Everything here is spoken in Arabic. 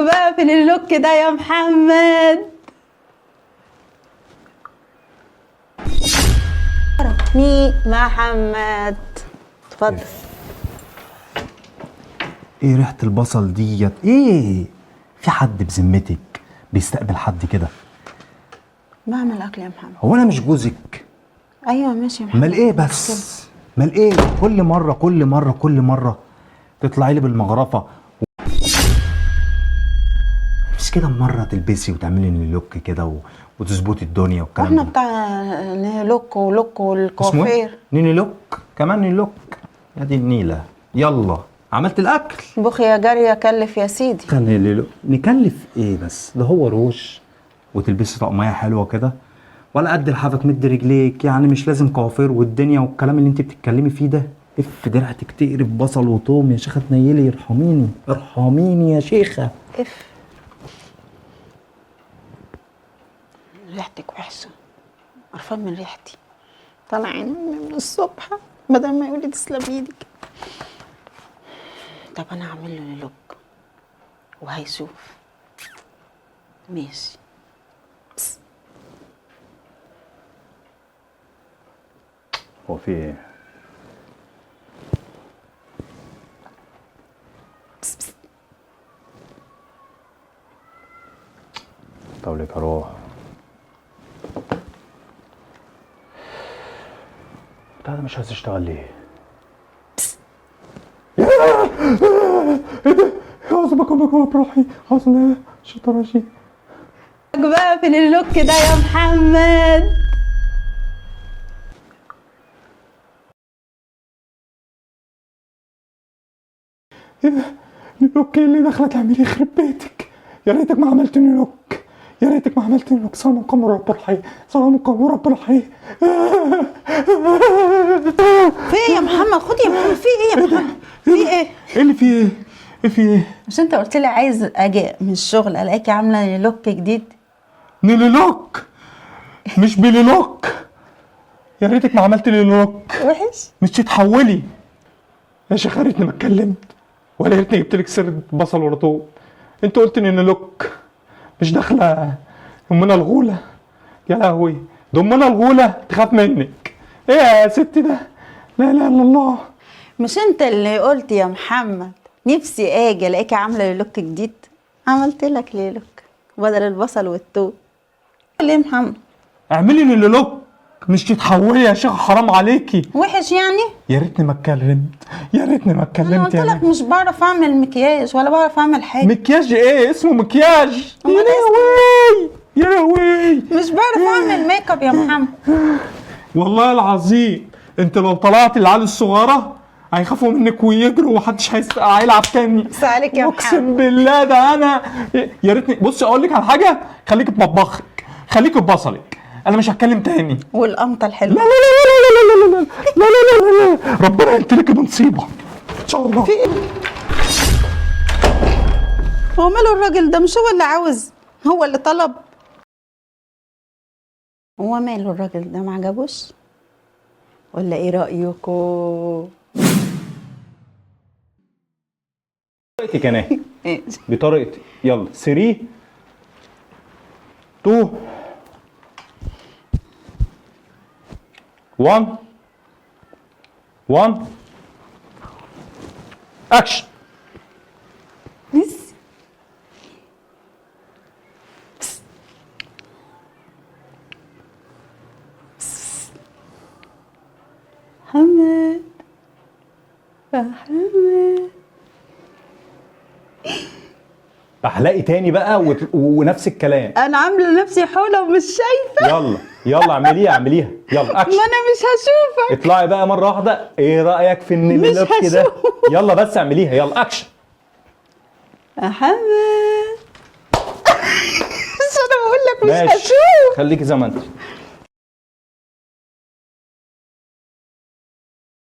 بقى في اللوك ده يا محمد. محمد اتفضل. ايه ريحة البصل ديت؟ ايه في حد بذمتك بيستقبل حد كده؟ بعمل اكل يا محمد. هو انا مش جوزك؟ ايوه ماشي يا محمد. مال ايه بس؟ مال ايه؟ كل مرة تطلعي لي بالمغرفة مش كده؟ مرة تلبسي وتعملي اللوك كده وتظبطي الدنيا والكلام واحنا ده. بتاع لوك والكوافير. اسمه ايه؟ نيني لوك كمان نيني لوك. يا دي النيلة. يلا عملت الاكل. بخ يا جارية كلف يا سيدي. خلي لي نكلف ايه بس؟ ده هو روش وتلبسي طقمية حلوة كده ولا قد لحافك مد رجليك، يعني مش لازم كوافير والدنيا والكلام اللي انت بتتكلمي فيه ده. اف درعتك تقرف بصل وطوم يا شيخة، تنيلي ارحميني يا شيخة. اف ريحتك وحشة، قرفان من ريحتي، طالع عيني من الصبح بدل ما يقولي تسلم ايدك. طب انا هعمل له لوك وهيشوف. ماشي. هو في ايه؟ طب لك اروح بتاع ده مش عايز يشتغل ليه؟ ايه ده؟ اعوذ بك من الشيطان الرجيم، اعوذ بالله من الشيطان الرجيم. بقى في اللوك ده يا محمد. ايه ده؟ اللوك اللي داخله تعملي يخرب بيتك. يا ريتك ما عملت لوك، يا ريتك ما عملت لوك. صنم قمر رب الحي، صنم قمر رب الحي. في ايه يا محمد؟ خد يا محمد. في ايه يا محمد؟ في ايه؟ ايه اللي في ايه؟ ايه في ايه؟ مش انت قلت لي عايز اجي من الشغل الاقيكي عامله لوك جديد؟ نيلي لوك مش بيلي لوك. يا ريتك ما عملت لي لوك. وحش؟ مش تتحولي يا شيخ. يا ريتني ما اتكلمت ولا يا ريتني جبت لك سيره بصل ولا طوب. انت قلت ان لوك مش داخله امنا الغوله. يا لهوي، ده امنا الغوله تخاف منك. ايه يا ستي ده؟ لا اله الا الله. مش انت اللي قلت يا محمد نفسي اجي الاقيكي عامله لوك جديد؟ عملت لك ليه لوك بدل البصل والثوم. ليه يا محمد؟ اعملي لي لوك مش تتحولي يا شيخ، حرام عليكي. وحش يعني؟ يا ريتني ما اتكلمت، يا ريتني ما اتكلمت. انا قلت لك مش بعرف اعمل مكياج ولا بعرف اعمل حاجه. مكياج ايه؟ اسمه مكياج. يا أمال لهوي يا لهوي. مش بعرف اعمل ميك اب يا محمد. والله العظيم انت لو طلعت العيال الصغيره هيخافوا منك ويجروا ومحدش هيلعب تاني. بس عليك يا محمد. اقسم بالله ده انا يا ريتني. بصي اقول لك على حاجه، خليكي في مطبخك، خليكي في بصلك، انا مش هتكلم تاني. والقمطه لا الحلوه. لا لا لا لا لا لا لا لا لا لا. ربنا ينتلك بنصيبه ان شاء الله. في ايه؟ هو ماله الراجل ده؟ مش هو اللي عاوز، هو اللي طلب. هو ماله الراجل ده؟ ما عجبوش ولا ايه رايكم؟ بطريقتك انا بطريقتي. يلا 3 2 1 اكشن. بس محمد يا محمد. بحلقي تاني بقى ونفس الكلام. انا عامله نفسي حوله ومش شايفه. يلا اعمليها. يلا اكشن. ما انا مش هشوفك. اطلعي بقى مره واحده. ايه رايك في النيل مش كده؟ هشوف. يلا بس اعمليها. يلا اكشن. محمد. مش انا بقول لك مش ماشي. هشوف. خليكي زي ما انت.